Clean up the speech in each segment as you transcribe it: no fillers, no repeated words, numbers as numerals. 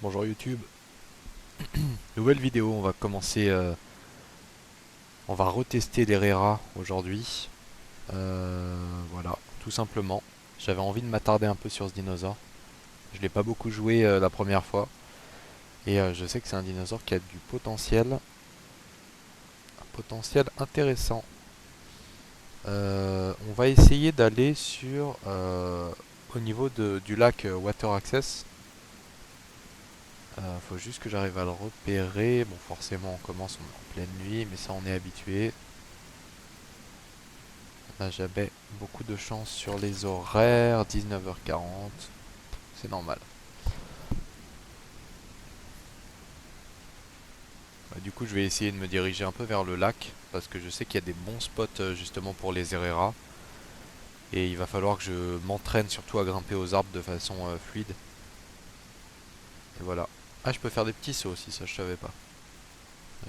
Bonjour YouTube. Nouvelle vidéo, on va commencer, on va retester les RERA aujourd'hui. Voilà, tout simplement. J'avais envie de m'attarder un peu sur ce dinosaure. Je l'ai pas beaucoup joué la première fois. Et je sais que c'est un dinosaure qui a du potentiel, un potentiel intéressant. On va essayer d'aller sur au niveau du lac Water Access. Faut juste que j'arrive à le repérer. Bon, forcément, on commence en pleine nuit, mais ça, on est habitué. Là, j'avais beaucoup de chance sur les horaires, 19h40, c'est normal. Du coup, je vais essayer de me diriger un peu vers le lac, parce que je sais qu'il y a des bons spots justement pour les Herrera, et il va falloir que je m'entraîne surtout à grimper aux arbres de façon fluide. Et voilà. Ah, je peux faire des petits sauts aussi, ça je savais pas.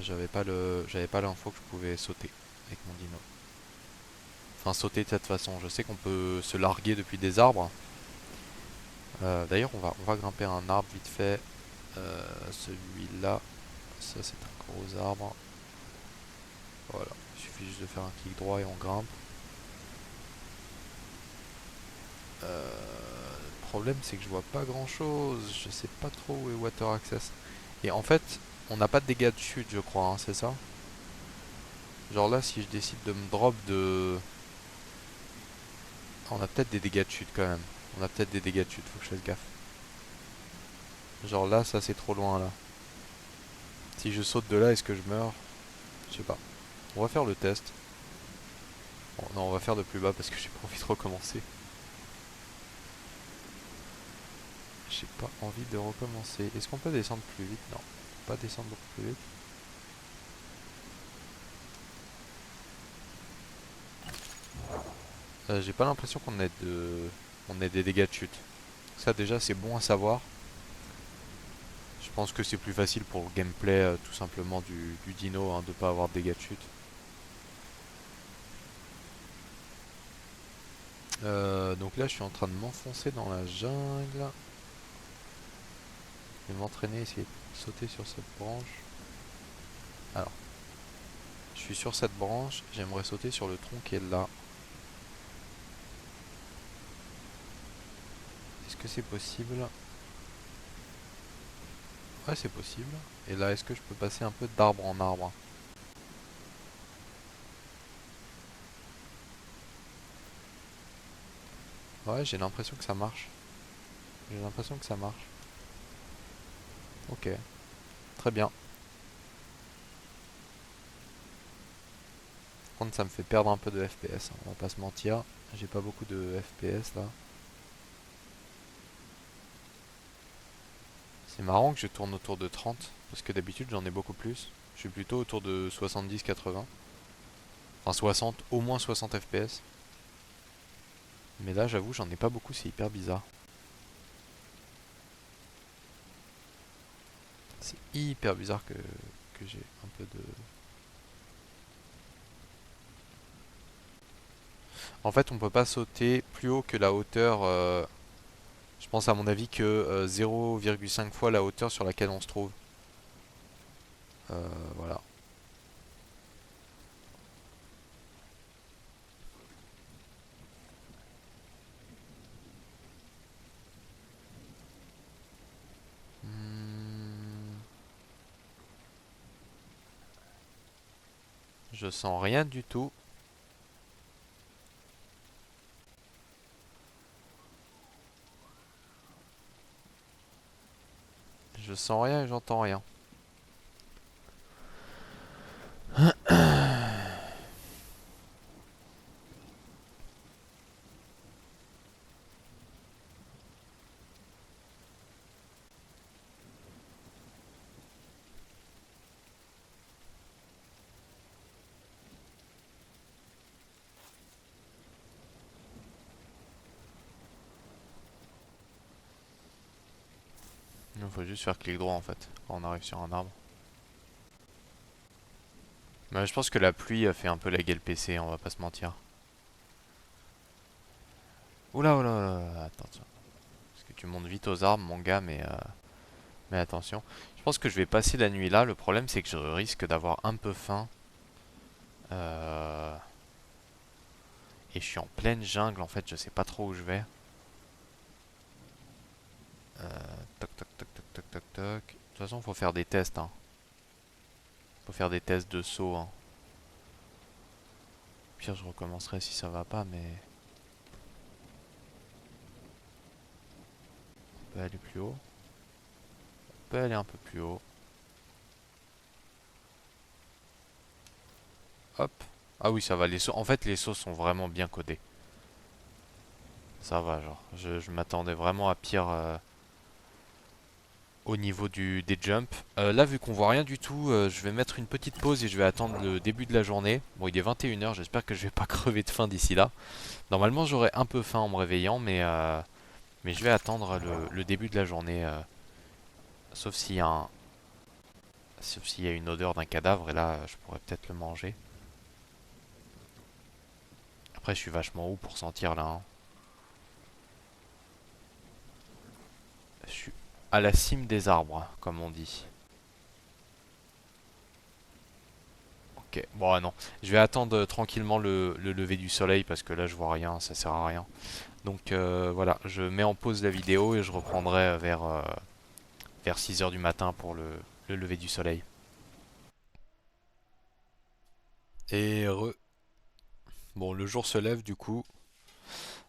J'avais pas l'info que je pouvais sauter avec mon dino. Enfin, sauter de cette façon. Je sais qu'on peut se larguer depuis des arbres. D'ailleurs, on va grimper un arbre vite fait. Celui-là. Ça c'est un gros arbre. Voilà, il suffit juste de faire un clic droit et on grimpe. Le problème c'est que je vois pas grand chose. Je sais pas trop où est Water Access. Et en fait, on n'a pas de dégâts de chute je crois, hein, c'est ça? Genre là si je décide de me drop de... Ah, on a peut-être des dégâts de chute quand même. On a peut-être des dégâts de chute, faut que je fasse gaffe. Genre là ça c'est trop loin là. Si je saute de là est-ce que je meurs? Je sais pas. On va faire le test. Bon, non on va faire de plus bas parce que j'ai pas envie de recommencer. J'ai pas envie de recommencer. Est-ce qu'on peut descendre plus vite? Non. On peut pas descendre beaucoup plus vite. J'ai pas l'impression on ait des dégâts de chute. Ça déjà c'est bon à savoir. Je pense que c'est plus facile pour le gameplay tout simplement du dino hein, de pas avoir de dégâts de chute. Donc là je suis en train de m'enfoncer dans la jungle. Je vais m'entraîner, essayer de sauter sur cette branche. Alors, je suis sur cette branche, j'aimerais sauter sur le tronc qui est là. Est-ce que c'est possible? Ouais, c'est possible. Et là, est-ce que je peux passer un peu d'arbre en arbre? Ouais, j'ai l'impression que ça marche. J'ai l'impression que ça marche. Ok, très bien. Par contre, ça me fait perdre un peu de FPS, hein, on va pas se mentir. J'ai pas beaucoup de FPS là. C'est marrant que je tourne autour de 30, parce que d'habitude j'en ai beaucoup plus. Je suis plutôt autour de 70-80. Enfin 60, au moins 60 FPS. Mais là, j'avoue, j'en ai pas beaucoup, c'est hyper bizarre. C'est hyper bizarre que j'ai un peu de... En fait, on peut pas sauter plus haut que la hauteur. Je pense à mon avis que 0,5 fois la hauteur sur laquelle on se trouve. Voilà. Hmm, je sens rien du tout. Je sens rien et j'entends rien. Il faut juste faire clic droit en fait quand on arrive sur un arbre. Mais je pense que la pluie a fait un peu laguer le PC, on va pas se mentir. Oula, oula, oula, attends, tiens. Parce que tu montes vite aux arbres, mon gars, mais Mais attention, je pense que je vais passer la nuit là. Le problème, c'est que je risque d'avoir un peu faim. Euh, Et je suis en pleine jungle, en fait, je sais pas trop où je vais. Toc, toc, toc, toc, toc, toc, toc. De toute façon, faut faire des tests, hein. Faut faire des tests de saut, hein. Au pire, je recommencerai si ça va pas, mais... On peut aller plus haut. On peut aller un peu plus haut. Hop. Ah oui, ça va, les sauts... En fait, les sauts sont vraiment bien codés. Ça va, genre. Je m'attendais vraiment à pire au niveau des jumps. Là, vu qu'on voit rien du tout, je vais mettre une petite pause et je vais attendre le début de la journée. Bon, il est 21 h, j'espère que je vais pas crever de faim d'ici là. Normalement, j'aurai un peu faim en me réveillant, mais je vais attendre le début de la journée. Sauf s'il y a sauf s'il y a une odeur d'un cadavre, et là, je pourrais peut-être le manger. Après, je suis vachement haut pour sentir là, hein. Je suis à la cime des arbres, comme on dit. Ok, bon, ah non. Je vais attendre tranquillement le lever du soleil parce que là, je vois rien, ça sert à rien. Donc voilà, je mets en pause la vidéo et je reprendrai vers 6 heures du matin pour le lever du soleil. Et bon, le jour se lève du coup.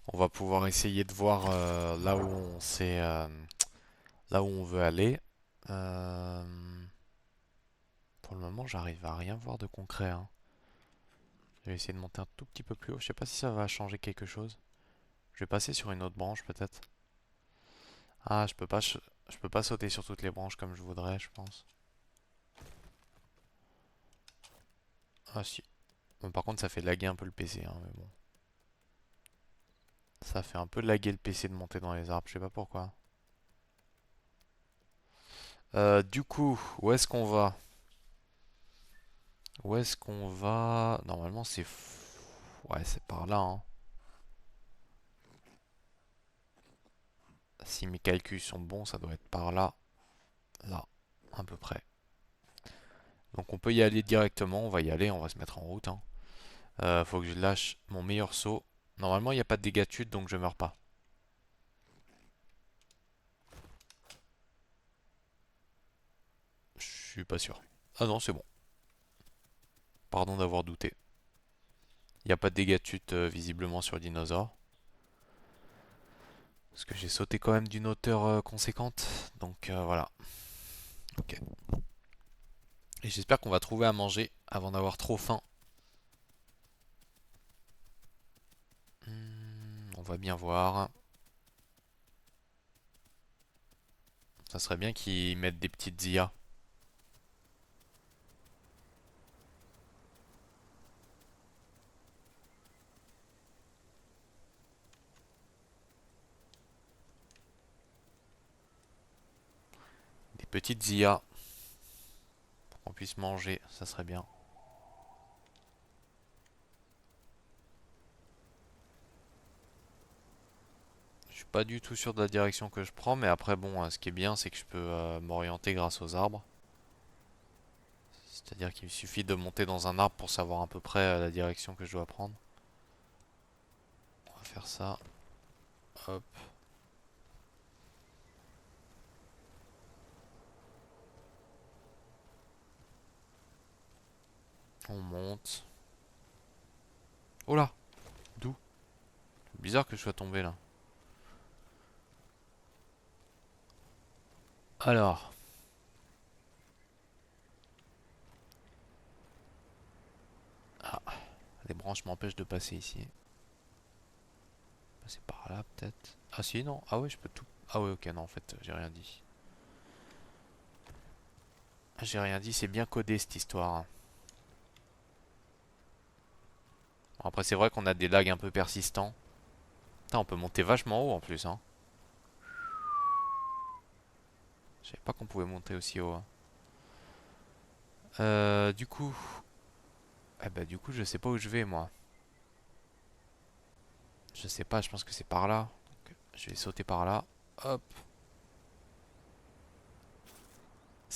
On va pouvoir essayer de voir là où on veut aller. Euh, pour le moment, j'arrive à rien voir de concret, hein. Je vais essayer de monter un tout petit peu plus haut. Je sais pas si ça va changer quelque chose. Je vais passer sur une autre branche peut-être. Ah, je peux pas sauter sur toutes les branches comme je voudrais, je pense. Ah si. Bon, par contre, ça fait laguer un peu le PC, hein, mais bon. Ça fait un peu laguer le PC de monter dans les arbres, je sais pas pourquoi. Du coup, où est-ce qu'on va? Où est-ce qu'on va? Normalement, ouais, c'est par là, hein. Si mes calculs sont bons, ça doit être par là. Là, à peu près. Donc on peut y aller directement, on va y aller, on va se mettre en route, hein. Faut que je lâche mon meilleur saut. Normalement, il n'y a pas de dégâts de chute, donc je meurs pas. Je suis pas sûr. Ah non, c'est bon. Pardon d'avoir douté. Il n'y a pas de dégâts de chute visiblement sur le dinosaure. Parce que j'ai sauté quand même d'une hauteur conséquente. Donc voilà. Ok. Et j'espère qu'on va trouver à manger avant d'avoir trop faim. On va bien voir. Ça serait bien qu'ils mettent des petites IA. Des petites IA pour qu'on puisse manger, ça serait bien. Je suis pas du tout sûr de la direction que je prends, mais après bon, ce qui est bien, c'est que je peux m'orienter grâce aux arbres. C'est-à-dire qu'il suffit de monter dans un arbre pour savoir à peu près la direction que je dois prendre. On va faire ça. Hop. On monte. Oh là! D'où? Bizarre que je sois tombé là. Alors. Ah, les branches m'empêchent de passer ici. Passer par là peut-être. Ah si, non. Ah ouais, je peux tout. Ah ouais, ok, non, en fait, j'ai rien dit. J'ai rien dit, c'est bien codé cette histoire, hein. Bon, après, c'est vrai qu'on a des lags un peu persistants. Putain, on peut monter vachement haut en plus, hein. Je savais pas qu'on pouvait monter aussi haut, hein. Du coup. Eh bah, du coup, je sais pas où je vais, moi. Je sais pas, je pense que c'est par là. Donc, je vais sauter par là. Hop.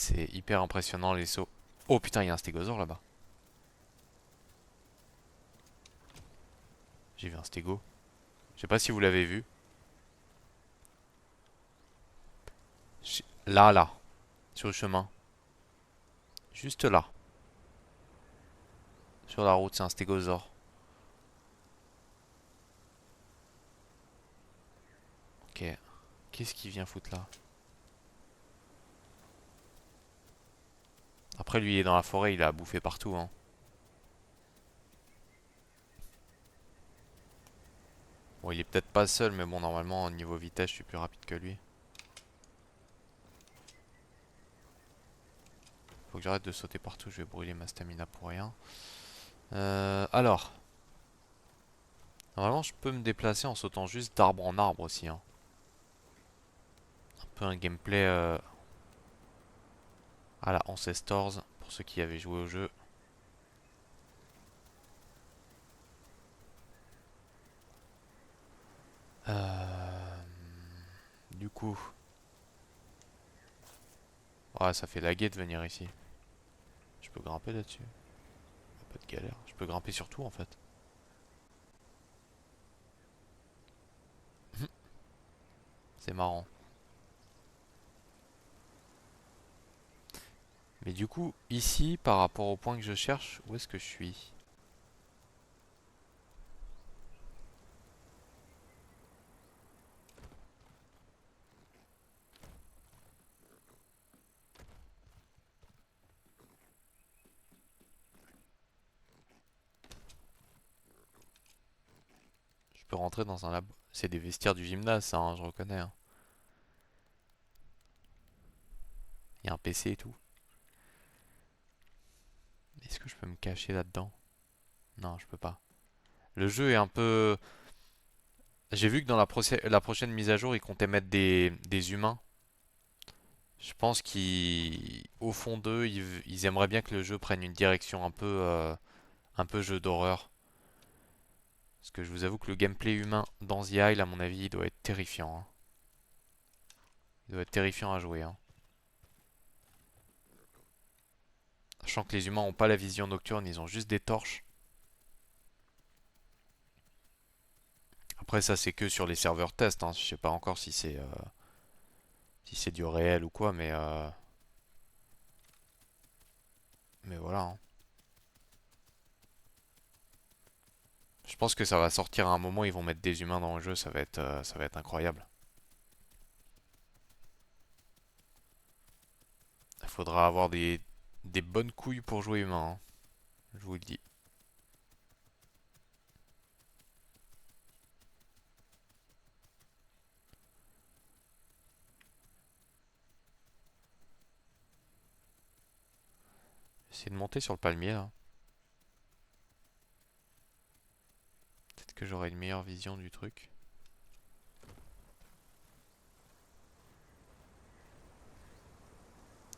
c'est hyper impressionnant les sauts. Oh putain, il y a un stégosaure là-bas. J'ai vu un stégo. Je sais pas si vous l'avez vu. Là, là, sur le chemin. Juste là. Sur la route, c'est un stégosaure. Ok. Qu'est-ce qu'il vient foutre là? Après, lui, il est dans la forêt, il a bouffé partout, hein. Bon, il est peut-être pas seul, mais bon, normalement, au niveau vitesse, je suis plus rapide que lui. Faut que j'arrête de sauter partout, je vais brûler ma stamina pour rien. Alors, normalement, je peux me déplacer en sautant juste d'arbre en arbre aussi, hein. Un peu un gameplay à la Ancestors, pour ceux qui avaient joué au jeu. Euh, du coup, ouais, ça fait laguer de venir ici. Je peux grimper là-dessus. Pas de galère. Je peux grimper sur tout en fait. C'est marrant. Mais du coup, ici, par rapport au point que je cherche, où est-ce que je suis? Je peux rentrer dans un lab. C'est des vestiaires du gymnase, ça, hein, je reconnais, hein. Il y a un PC et tout. Est-ce que je peux me cacher là-dedans? Non, je peux pas. Le jeu est un peu... J'ai vu que dans la prochaine mise à jour, ils comptaient mettre des humains. Je pense qu'au fond d'eux, ils aimeraient bien que le jeu prenne une direction un peu jeu d'horreur. Parce que je vous avoue que le gameplay humain dans The Isle, à mon avis, il doit être terrifiant, hein. Il doit être terrifiant à jouer, hein. Sachant que les humains n'ont pas la vision nocturne, ils ont juste des torches. Après, ça, c'est que sur les serveurs test, hein. Je sais pas encore si c'est du réel ou quoi, mais voilà, hein. Je pense que ça va sortir à un moment, ils vont mettre des humains dans le jeu, ça va être incroyable. Il faudra avoir des bonnes couilles pour jouer humain, hein. Je vous le dis. J'essaie de monter sur le palmier là. Peut-être que j'aurai une meilleure vision du truc.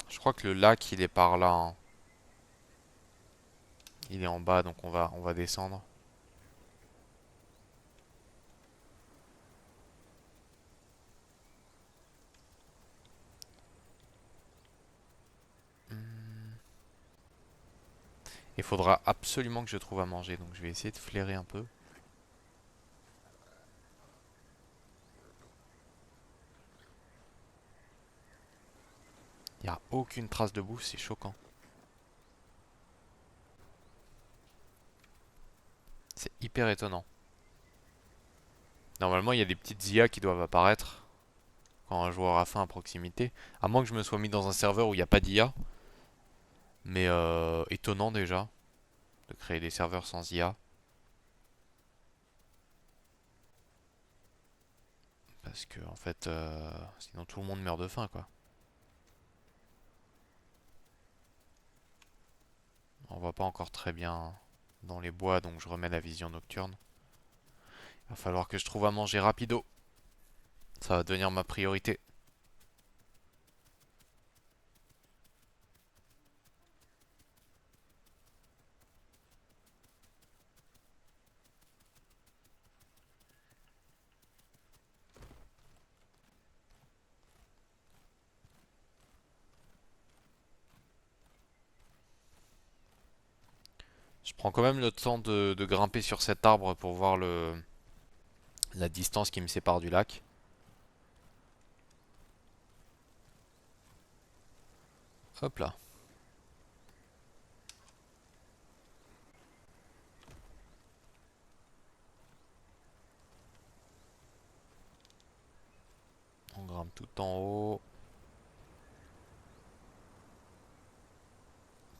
Je crois que le lac il est par là, hein. Il est en bas donc on va descendre. Hmm. Il faudra absolument que je trouve à manger donc je vais essayer de flairer un peu. Il n'y a aucune trace de bouffe, c'est choquant. C'est hyper étonnant. Normalement il y a des petites IA qui doivent apparaître quand un joueur a faim à proximité. À moins que je me sois mis dans un serveur où il n'y a pas d'IA. Mais étonnant déjà de créer des serveurs sans IA. Parce que en fait, sinon tout le monde meurt de faim quoi. On voit pas encore très bien dans les bois, donc je remets la vision nocturne. Il va falloir que je trouve à manger rapido. Ça va devenir ma priorité. Je prends quand même le temps de grimper sur cet arbre pour voir la distance qui me sépare du lac. Hop là. On grimpe tout en haut.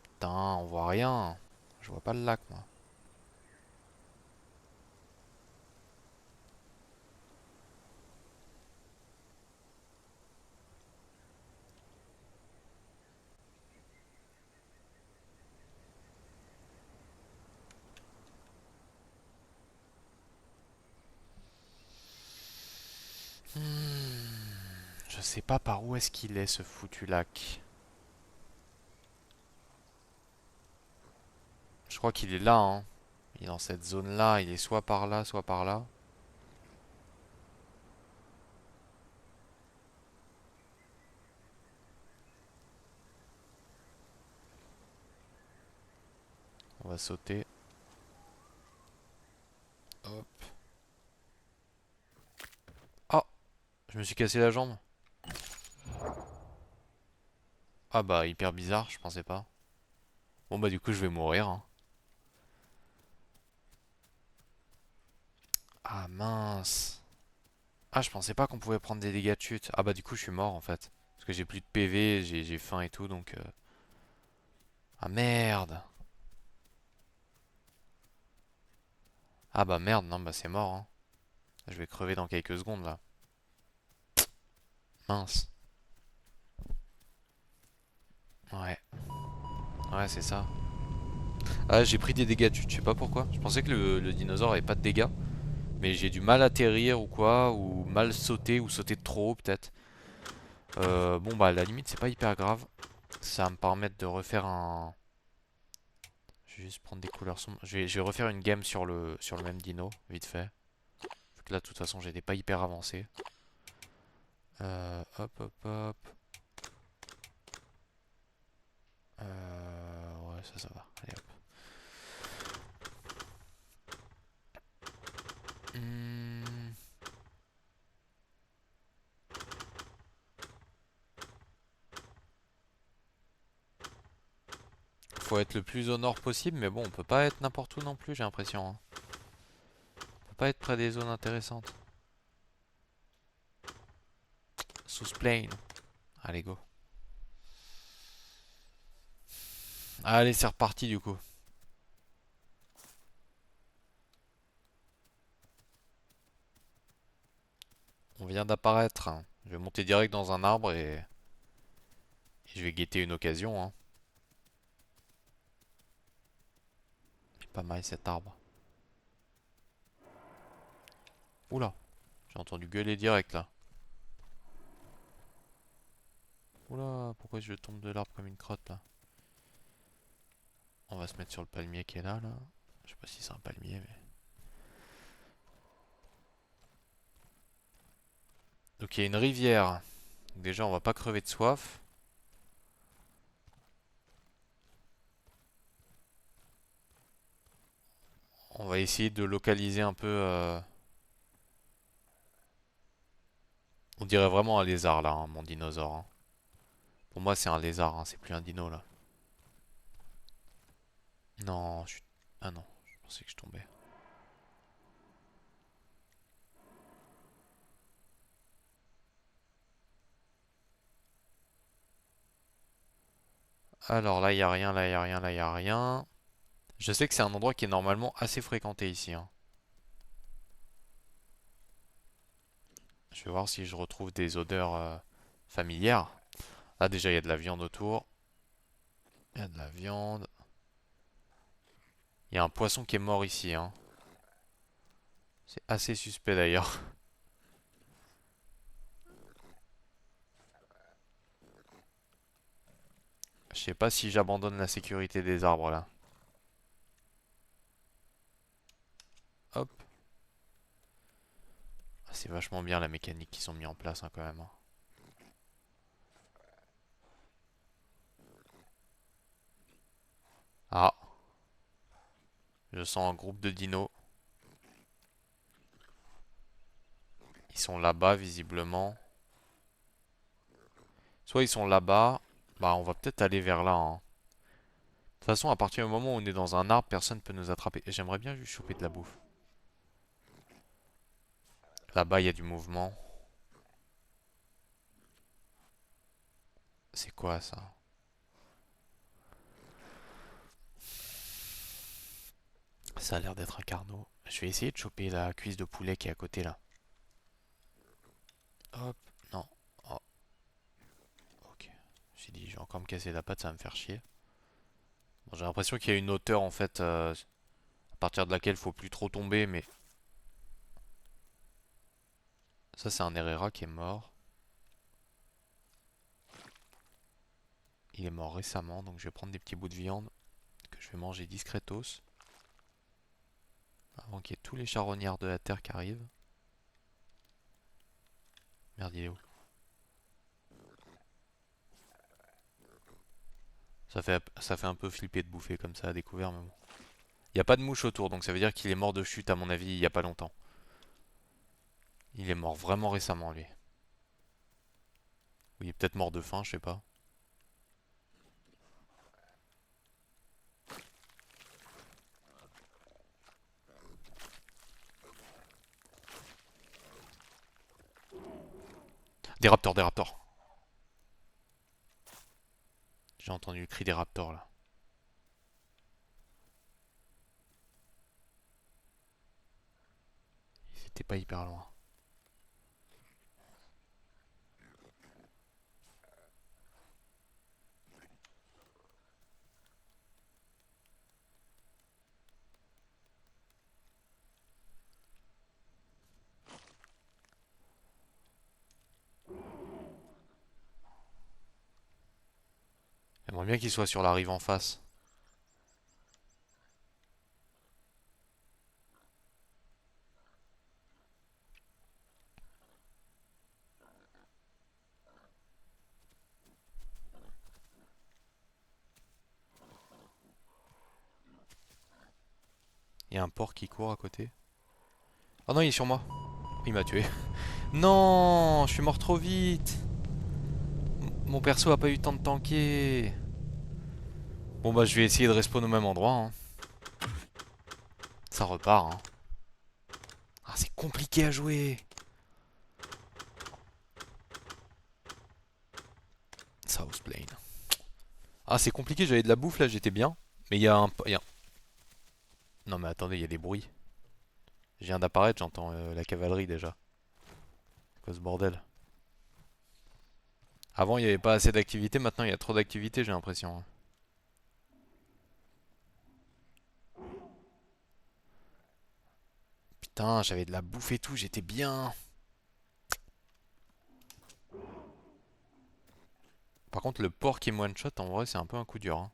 Putain, on voit rien. Je vois pas le lac, moi. Je sais pas par où est-ce qu'il est ce foutu lac. Je crois qu'il est là, hein. Il est dans cette zone-là. Il est soit par là, soit par là. On va sauter. Hop. Oh, je me suis cassé la jambe. Ah bah, hyper bizarre, je pensais pas. Bon bah, du coup, je vais mourir, hein. Ah mince. Ah, je pensais pas qu'on pouvait prendre des dégâts de chute. Ah bah, du coup, je suis mort en fait. Parce que j'ai plus de PV, j'ai faim et tout, donc. Ah merde. Ah bah merde, non, bah c'est mort, hein. Je vais crever dans quelques secondes là. Mince. Ouais, ouais, c'est ça. Ah, j'ai pris des dégâts de chute, je sais pas pourquoi. Je pensais que le dinosaure avait pas de dégâts. Mais j'ai du mal à atterrir ou quoi, ou mal sauter, ou sauter de trop haut peut-être. Bon bah à la limite c'est pas hyper grave. Ça va me permettre de refaire un... Je vais juste prendre des couleurs sombres. Je vais refaire une game sur le même dino, vite fait. Vu que là de toute façon j'étais pas hyper avancé. Hop hop hop. Ouais ça va. Allez hop. Hmm, Faut être le plus au nord possible, mais bon on peut pas être n'importe où non plus j'ai l'impression, hein. On peut pas être près des zones intéressantes. Sous plane. Allez go. Allez c'est reparti du coup. On vient d'apparaître. Je vais monter direct dans un arbre et je vais guetter une occasion, hein. Pas mal cet arbre. Oula, j'ai entendu gueuler direct là. Oula, pourquoi je tombe de l'arbre comme une crotte là? On va se mettre sur le palmier qui est là. Je sais pas si c'est un palmier, mais. Donc il y a une rivière. Donc déjà, on va pas crever de soif. On va essayer de localiser un peu. On dirait vraiment un lézard là, hein, mon dinosaure, hein. Pour moi, c'est un lézard, hein, c'est plus un dino là. Non, je suis. Ah non, je pensais que je tombais. Alors là, il y a rien, là, il y a rien, là, il y a rien. Je sais que c'est un endroit qui est normalement assez fréquenté ici, hein. Je vais voir si je retrouve des odeurs familières. Ah, déjà, il y a de la viande autour. Il y a de la viande. Il y a un poisson qui est mort ici, hein. C'est assez suspect d'ailleurs. Je sais pas si j'abandonne la sécurité des arbres là. Hop. Ah, c'est vachement bien la mécanique qu'ils ont mis en place, hein, quand même, hein. Ah, Je sens un groupe de dinos. Ils sont là-bas, visiblement. Soit ils sont là-bas. Bah, on va peut-être aller vers là, hein. De toute façon, à partir du moment où on est dans un arbre, personne ne peut nous attraper. Et j'aimerais bien juste choper de la bouffe. Là-bas, il y a du mouvement. C'est quoi ça? Ça a l'air d'être un carnot. Je vais essayer de choper la cuisse de poulet qui est à côté là. Hop, non. Oh, ok. J'ai dit, je vais encore me casser la patte, ça va me faire chier. Bon, j'ai l'impression qu'il y a une hauteur en fait à partir de laquelle il faut plus trop tomber, mais ça c'est un Herrera qui est mort. Il est mort récemment, donc je vais prendre des petits bouts de viande que je vais manger discretos avant qu'il y ait tous les charognards de la terre qui arrivent. Merde, il est où? Ça fait un peu flipper de bouffer comme ça à découvert, mais bon. Il n'y a pas de mouche autour, donc ça veut dire qu'il est mort de chute à mon avis il n'y a pas longtemps. Il est mort vraiment récemment lui. Ou il est peut-être mort de faim, je sais pas. Des raptors, des raptors. J'ai entendu le cri des raptors là. Ils étaient pas hyper loin. J'aimerais bien qu'ils soient sur la rive en face. Il y a un porc qui court à côté. Oh non, il est sur moi. Il m'a tué. Non, je suis mort trop vite. Mon perso a pas eu le temps de tanker. Bon bah je vais essayer de respawn au même endroit, hein. Ça repart, hein. Ah, c'est compliqué à jouer. Southplane. Ah, c'est compliqué, j'avais de la bouffe là, j'étais bien. Mais Non mais attendez, il y a des bruits. Je viens d'apparaître, j'entends la cavalerie déjà. Quoi ce bordel? Avant il n'y avait pas assez d'activité, maintenant il y a trop d'activité, j'ai l'impression, hein. Putain, j'avais de la bouffe et tout, j'étais bien. Par contre, le porc qui me one-shot, en vrai, c'est un peu un coup dur, hein.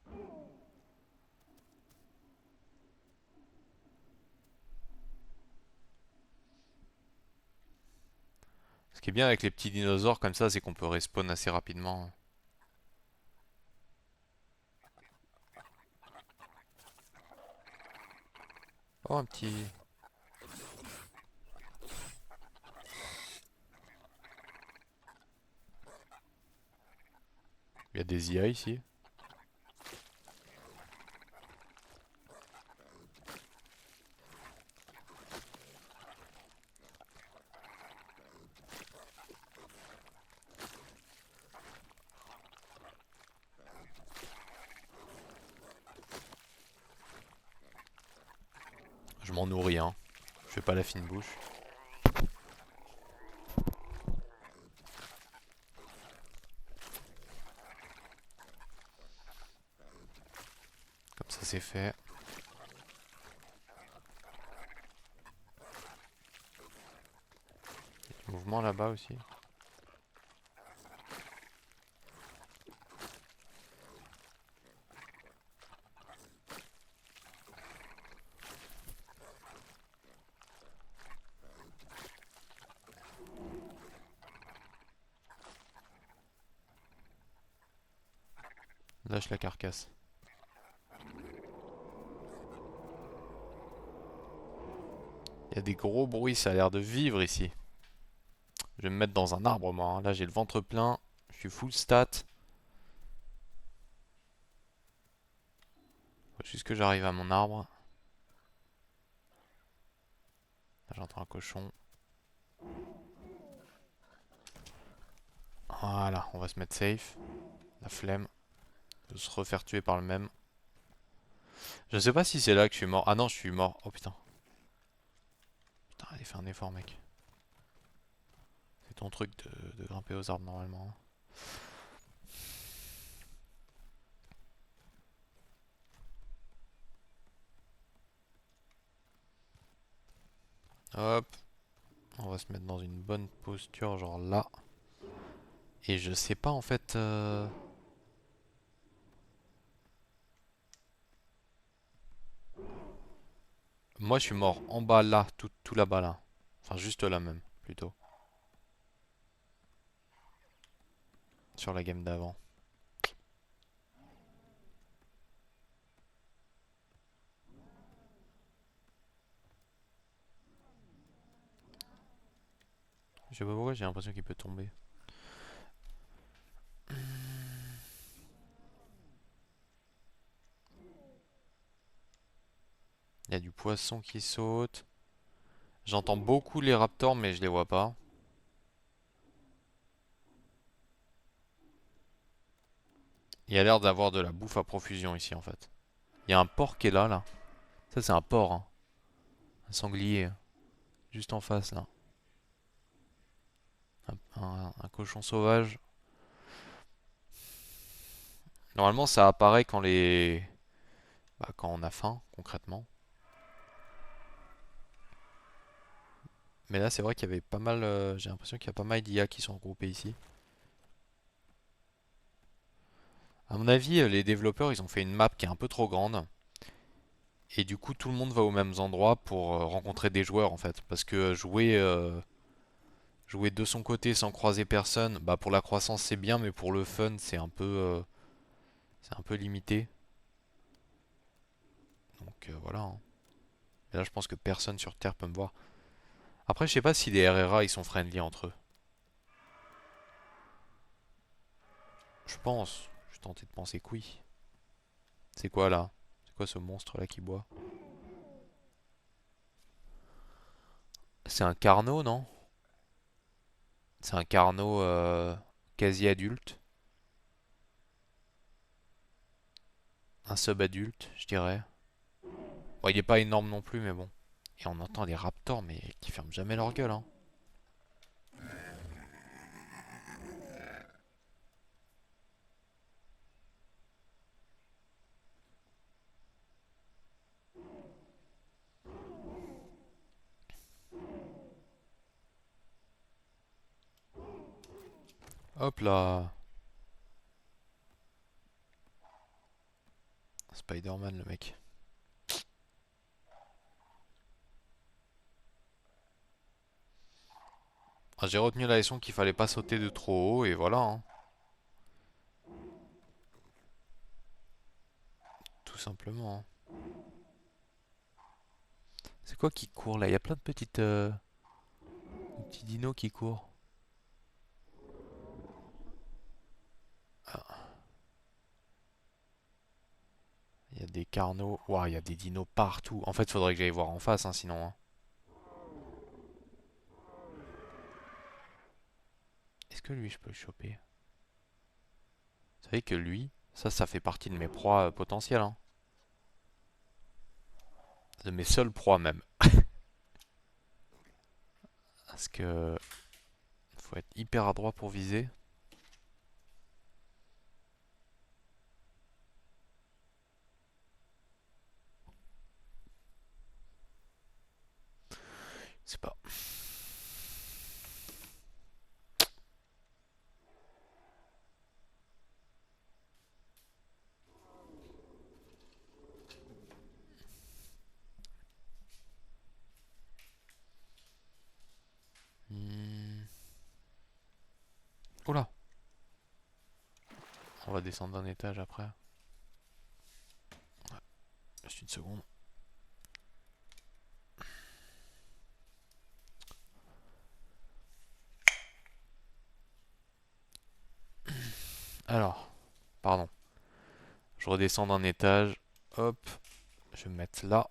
Ce qui est bien avec les petits dinosaures comme ça, c'est qu'on peut respawn assez rapidement. Oh, un petit... Il y a des IA ici. Je m'en nourris, hein. Je fais pas la fine bouche. Comme ça, c'est fait. Mouvement là-bas aussi. Lâche la carcasse. Il y a des gros bruits, ça a l'air de vivre ici. Je vais me mettre dans un arbre moi, hein. Là j'ai le ventre plein, je suis full stat. Faut juste que j'arrive à mon arbre. Là j'entends un cochon. Voilà, on va se mettre safe. La flemme de se refaire tuer par le même. Je sais pas si c'est là que je suis mort. Ah non, je suis mort. Oh putain. Putain, allez, fais un effort, mec. C'est ton truc de grimper aux arbres normalement. Hop. On va se mettre dans une bonne posture, genre là. Et je sais pas en fait. Moi je suis mort en bas là, tout là-bas là. Enfin juste là même, plutôt. Sur la game d'avant. Je sais pas pourquoi j'ai l'impression qu'il peut tomber. Il y a du poisson qui saute. J'entends beaucoup les raptors mais je les vois pas. Il y a l'air d'avoir de la bouffe à profusion ici en fait. Il y a un porc qui est là. Ça c'est un porc, hein. Un sanglier. Juste en face là. Un cochon sauvage. Normalement ça apparaît quand les... Bah, quand on a faim, concrètement. Mais là c'est vrai qu'il y avait pas mal... j'ai l'impression qu'il y a pas mal d'IA qui sont regroupés ici. À mon avis, les développeurs ils ont fait une map qui est un peu trop grande. Et du coup tout le monde va aux mêmes endroits pour rencontrer des joueurs en fait. Parce que jouer de son côté sans croiser personne, bah pour la croissance c'est bien, mais pour le fun c'est un peu limité. Donc voilà, hein. Et là je pense que personne sur Terre peut me voir. Après je sais pas si les RRA ils sont friendly entre eux. Je pense. Je suis tenté de penser que oui. C'est quoi là? C'est quoi ce monstre là qui boit? C'est un carnot, non? C'est un carnot quasi adulte. Un sub-adulte, je dirais. Bon, il est pas énorme non plus, mais bon. Et on entend des raptors, mais qui ferment jamais leur gueule, hein. Hop là. Spider-Man, le mec. Ah, j'ai retenu la leçon qu'il fallait pas sauter de trop haut, et voilà, hein. Tout simplement, hein. C'est quoi qui court là? Il y a plein de petits dinos qui courent. Ah, il y a des carnos. Ouah, il y a des dinos partout. En fait, faudrait que j'aille voir en face, hein, sinon, hein. Est-ce que lui, je peux le choper? Vous savez que lui, ça fait partie de mes proies potentielles, hein. De mes seules proies même. Parce que faut être hyper adroit pour viser. C'est pas. Hmm. Oula. On va descendre d'un étage après. Juste une seconde. Alors, pardon. Je redescends d'un étage. Hop, je vais me mettre là.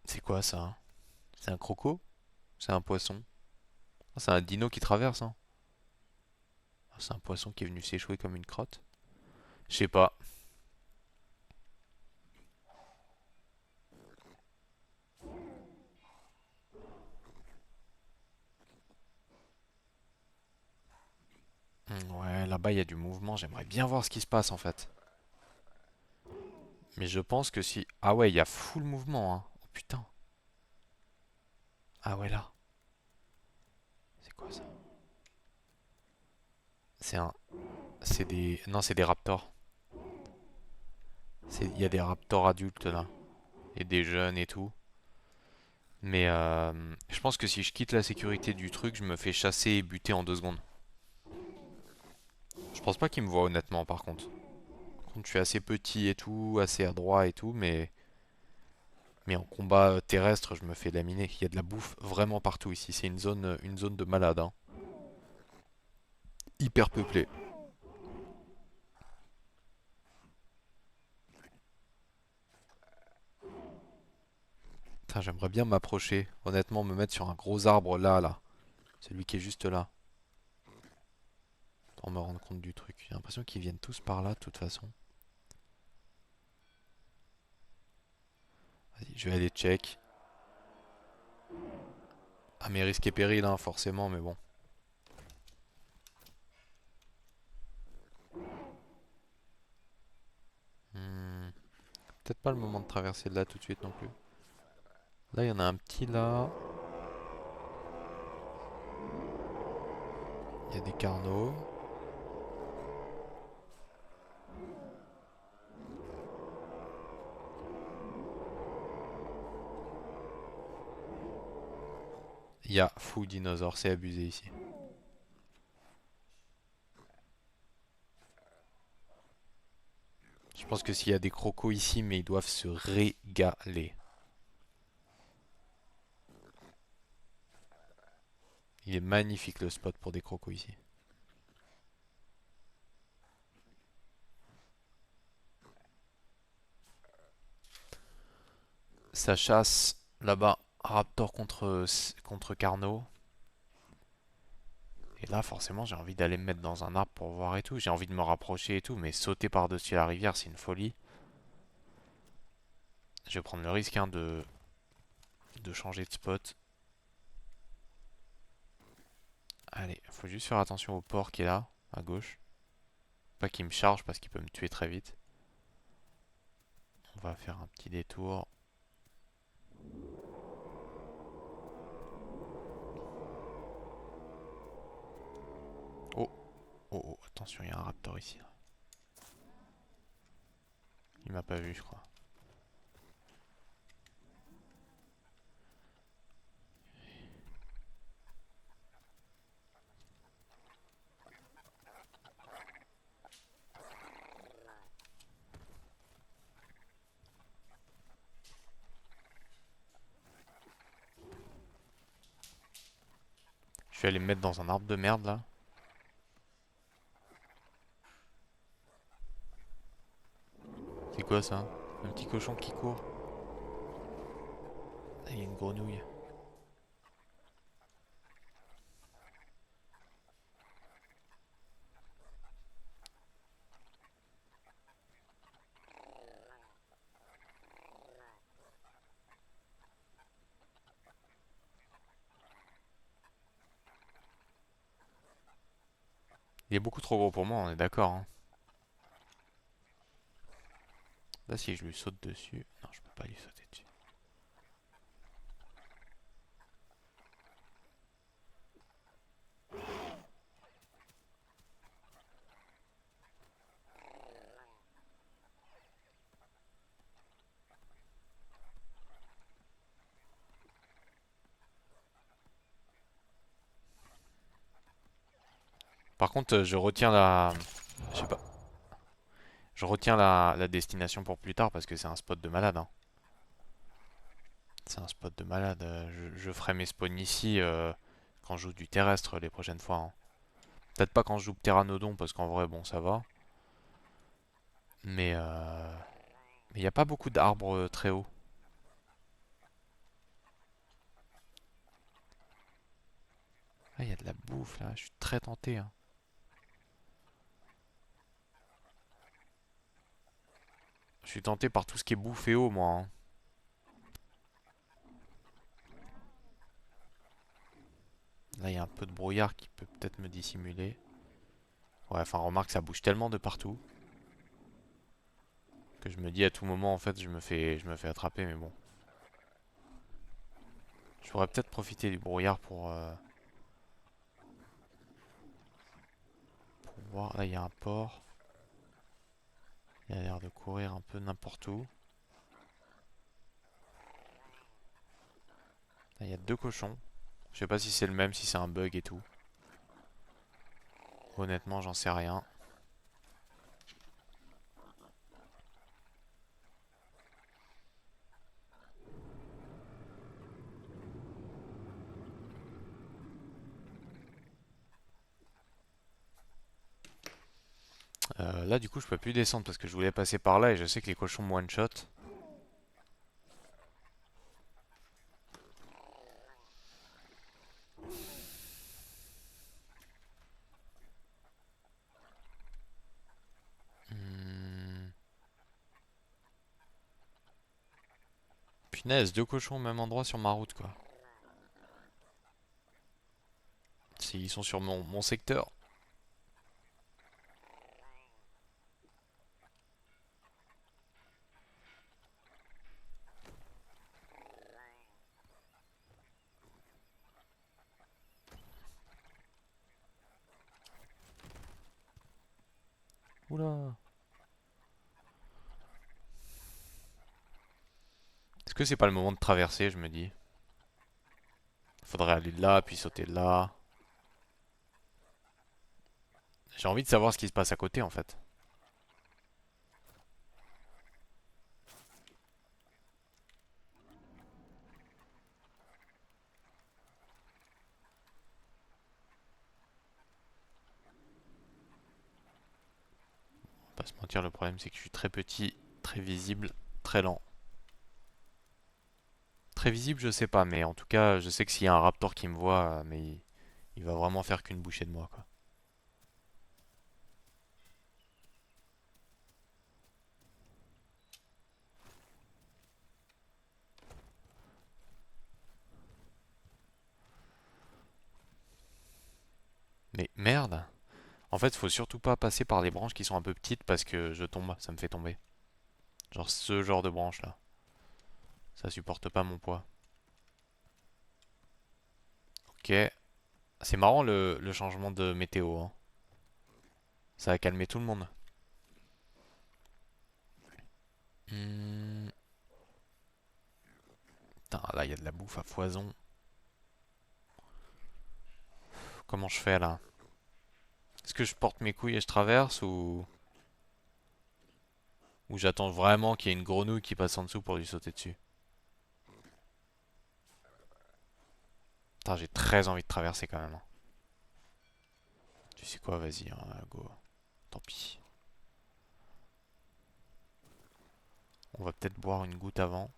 C'est quoi ça? C'est un croco? C'est un poisson? Ah, c'est un dino qui traverse, hein. Ah, c'est un poisson qui est venu s'échouer comme une crotte. Je sais pas. Ouais, là-bas il y a du mouvement. J'aimerais bien voir ce qui se passe en fait. Mais je pense que si. Ah ouais, il y a full mouvement, hein. Oh putain. Ah ouais, là. C'est quoi ça? C'est un. C'est des. Non, c'est des raptors. Il y a des raptors adultes là. Et des jeunes et tout. Mais je pense que si je quitte la sécurité du truc, je me fais chasser et buter en 2 secondes. Je pense pas qu'ils me voient honnêtement par contre. Par contre, je suis assez petit et tout, assez adroit et tout, mais en combat terrestre, je me fais laminer. Il y a de la bouffe vraiment partout ici. C'est une zone de malade, hein. Hyper peuplée. Putain, j'aimerais bien m'approcher. Honnêtement, me mettre sur un gros arbre là. Celui qui est juste là. Pour me rendre compte du truc. J'ai l'impression qu'ils viennent tous par là, de toute façon. Vas-y, je vais aller check. À mes risques et périls, hein, forcément, mais bon. Hmm, peut-être pas le moment de traverser de là tout de suite non plus. Là, il y en a un petit là. Il y a des carnaux. Il y a fou dinosaure, c'est abusé ici. Je pense que s'il y a des crocos ici, mais ils doivent se régaler. Il est magnifique le spot pour des crocos ici. Ça chasse là-bas. Raptor contre Carno. Et là, forcément, j'ai envie d'aller me mettre dans un arbre pour voir et tout. J'ai envie de me rapprocher et tout, mais sauter par-dessus la rivière, c'est une folie. Je vais prendre le risque hein, de changer de spot. Allez, faut juste faire attention au porc qui est là, à gauche. Pas qu'il me charge parce qu'il peut me tuer très vite. On va faire un petit détour. Oh, oh, attention, il y a un raptor ici. Il m'a pas vu, je crois. Je vais aller me mettre dans un arbre de merde là. C'est quoi ça? Un petit cochon qui court. Ah, il y a une grenouille. Il est beaucoup trop gros pour moi, on est d'accord, hein. Là, si je lui saute dessus. Non, je peux pas lui sauter dessus. Par contre, je retiens la. Je sais pas. Je retiens la destination pour plus tard parce que c'est un spot de malade, hein. C'est un spot de malade. Je ferai mes spawns ici quand je joue du terrestre les prochaines fois, hein. Peut-être pas quand je joue Pteranodon, parce qu'en vrai, bon, ça va. Mais il n'y a pas beaucoup d'arbres très hauts. Ah, il y a de la bouffe là, je suis très tenté, hein. Je suis tenté par tout ce qui est bouffe et eau, moi, hein. Là, il y a un peu de brouillard qui peut peut-être me dissimuler. Ouais, enfin, remarque, ça bouge tellement de partout que je me dis à tout moment, en fait, je me fais attraper, mais bon. Je pourrais peut-être profiter du brouillard pour voir. Là, il y a un porc. Il a l'air de courir un peu n'importe où. Là, il y a deux cochons. Je sais pas si c'est le même, si c'est un bug et tout. Honnêtement, j'en sais rien. Là, du coup, je peux plus descendre parce que je voulais passer par là et je sais que les cochons me one-shot. Hmm. Punaise, deux cochons au même endroit sur ma route, quoi. S'ils sont sur mon secteur. Oula. Est-ce que c'est pas le moment de traverser, je me dis. Faudrait aller là, puis sauter là. J'ai envie de savoir ce qui se passe à côté, en fait. On va pas se mentir, le problème c'est que je suis très petit, très visible, très lent. Très visible, je sais pas, mais en tout cas, je sais que s'il y a un raptor qui me voit, mais il va vraiment faire qu'une bouchée de moi, quoi. Mais merde! En fait, faut surtout pas passer par les branches qui sont un peu petites parce que je tombe, ça me fait tomber. Genre ce genre de branche là. Ça supporte pas mon poids. Ok. C'est marrant le changement de météo, hein. Ça a calmé tout le monde. Hmm. Putain, là, il y a de la bouffe à foison. Comment je fais là? Est-ce que je porte mes couilles et je traverse ou j'attends vraiment qu'il y ait une grenouille qui passe en dessous pour lui sauter dessus? Putain, j'ai très envie de traverser quand même, hein. Tu sais quoi, vas-y, hein, go. Tant pis. On va peut-être boire une goutte avant.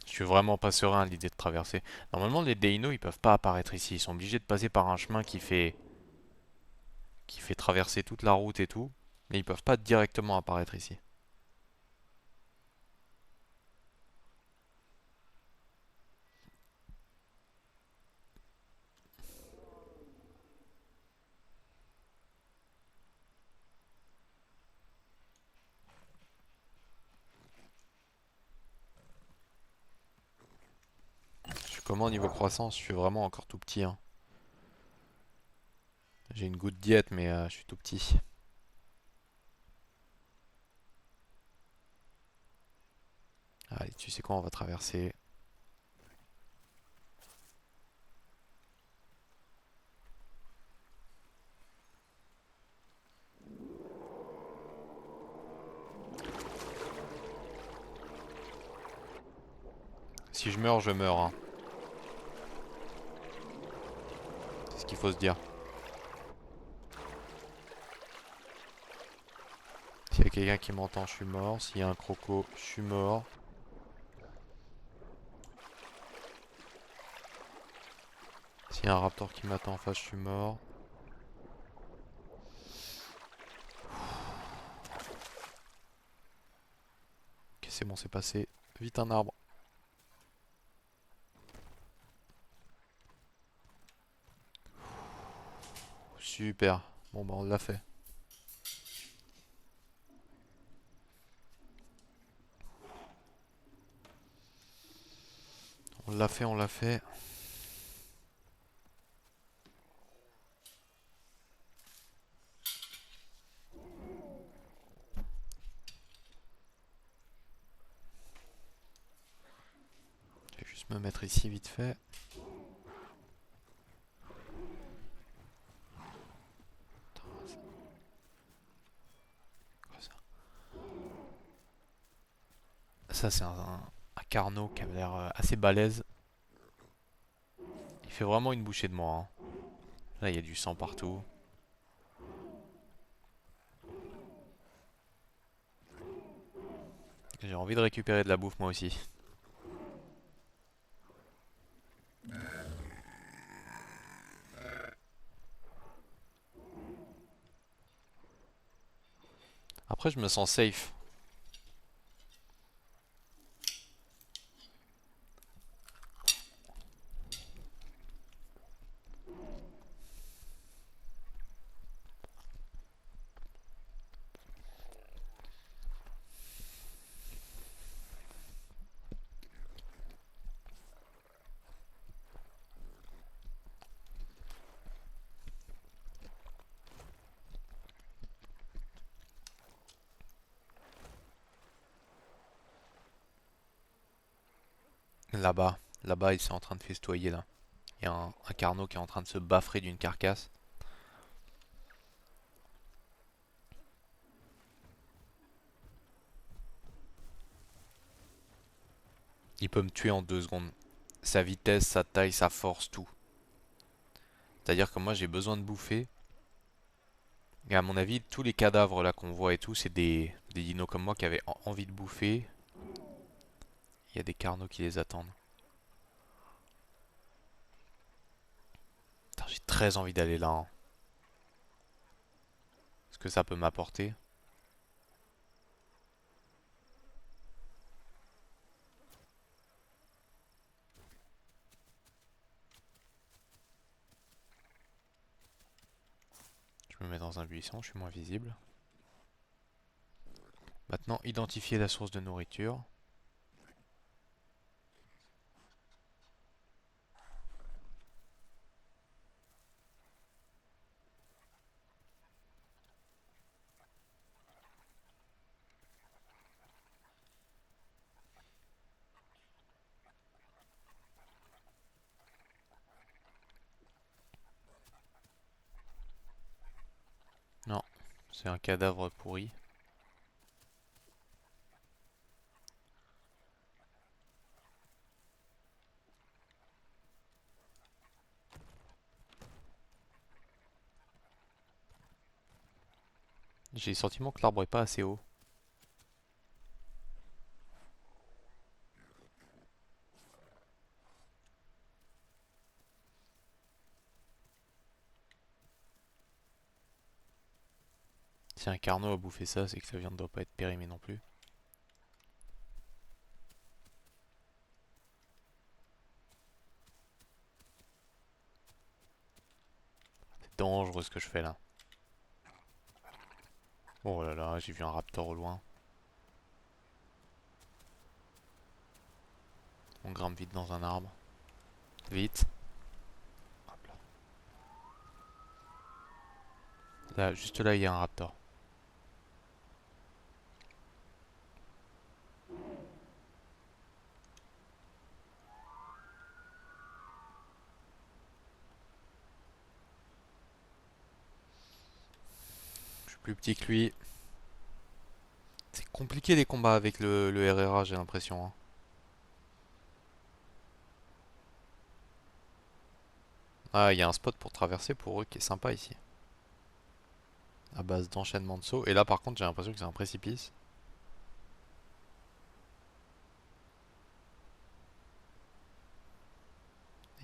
Je suis vraiment pas serein à l'idée de traverser. Normalement, les Deino, ils peuvent pas apparaître ici. Ils sont obligés de passer par un chemin qui fait traverser toute la route et tout. Mais ils peuvent pas directement apparaître ici. Je suis comment au niveau croissance? Je suis vraiment encore tout petit, hein. J'ai une goutte diète, mais je suis tout petit. Tu sais quoi, on va traverser. Si je meurs, je meurs, hein. C'est ce qu'il faut se dire. S'il y a quelqu'un qui m'entend, je suis mort. S'il y a un croco, je suis mort. S'il y a un raptor qui m'attend en face, je suis mort. Ok, c'est bon, c'est passé. Vite un arbre. Super. Bon bah on l'a fait. On l'a fait, on l'a fait. Je vais juste me mettre ici vite fait. Quoi ça? Ça c'est un carnot qui a l'air assez balèze. Il fait vraiment une bouchée de moi, hein. Là il y a du sang partout. J'ai envie de récupérer de la bouffe moi aussi. Après je me sens safe. Là-bas, là-bas il s'est en train de festoyer là. Il y a un carnot qui est en train de se baffrer d'une carcasse. Il peut me tuer en 2 secondes. Sa vitesse, sa taille, sa force, tout. C'est-à-dire que moi j'ai besoin de bouffer. Et à mon avis, tous les cadavres là qu'on voit et tout, c'est des dinos comme moi qui avaient envie de bouffer. Il y a des carnaux qui les attendent. Putain, j'ai très envie d'aller là, hein. Ce que ça peut m'apporter. Je me mets dans un buisson, je suis moins visible. Maintenant, identifier la source de nourriture. Non, c'est un cadavre pourri. J'ai le sentiment que l'arbre est pas assez haut. Si un carnot a bouffé ça, c'est que sa viande doit pas être périmée non plus. C'est dangereux ce que je fais là. Oh là là, j'ai vu un raptor au loin. On grimpe vite dans un arbre. Vite. Hop là. Là, juste là, il y a un raptor. plus petit que lui. C'est compliqué les combats avec le RRA, j'ai l'impression, hein. Ah, il y a un spot pour traverser pour eux qui est sympa ici. À base d'enchaînement de sauts. Et là, par contre, j'ai l'impression que c'est un précipice.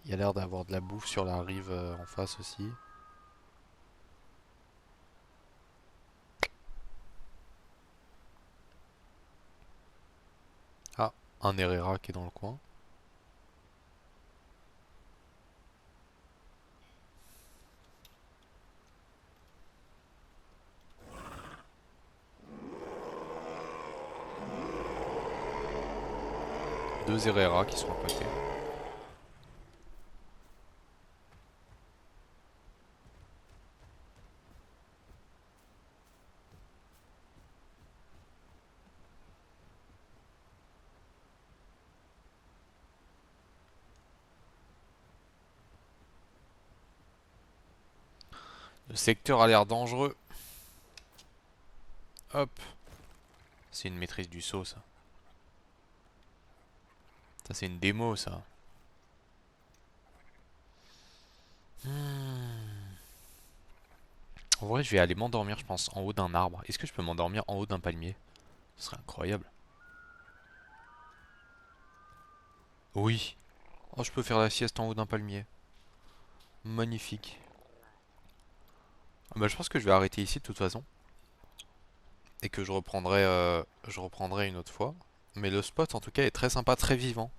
Il y a l'air d'avoir de la bouffe sur la rive en face aussi. Ah, un Herrera qui est dans le coin. Deux Herrera qui sont à côté. Le secteur a l'air dangereux. Hop. C'est une maîtrise du saut, ça. Ça, c'est une démo, ça. En vrai, je vais aller m'endormir, je pense, en haut d'un arbre. Est-ce que je peux m'endormir en haut d'un palmier? Ce serait incroyable. Oui. Oh, je peux faire la sieste en haut d'un palmier. Magnifique. Ah bah, je pense que je vais arrêter ici de toute façon. Et que je reprendrai une autre fois. Mais le spot, en tout cas, est très sympa, très vivant.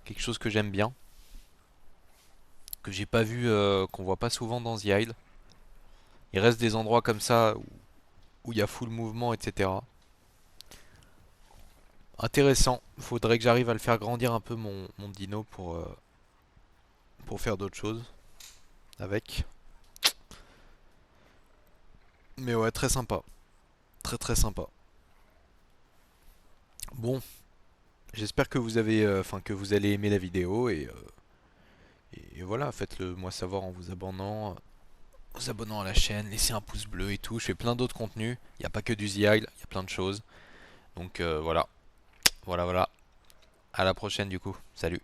Quelque chose que j'aime bien. Que j'ai pas vu, qu'on voit pas souvent dans The Isle. Il reste des endroits comme ça où il y a full mouvement, etc. Intéressant. Faudrait que j'arrive à le faire grandir un peu mon dino pour faire d'autres choses avec. Mais ouais, très sympa. Très très sympa. Bon, j'espère que vous avez, enfin que vous allez aimer la vidéo et voilà, faites-le moi savoir en vous abonnant à la chaîne, laissez un pouce bleu et tout. Je fais plein d'autres contenus. Il n'y a pas que du The Isle, il y a plein de choses. Donc voilà, voilà, voilà. À la prochaine du coup. Salut.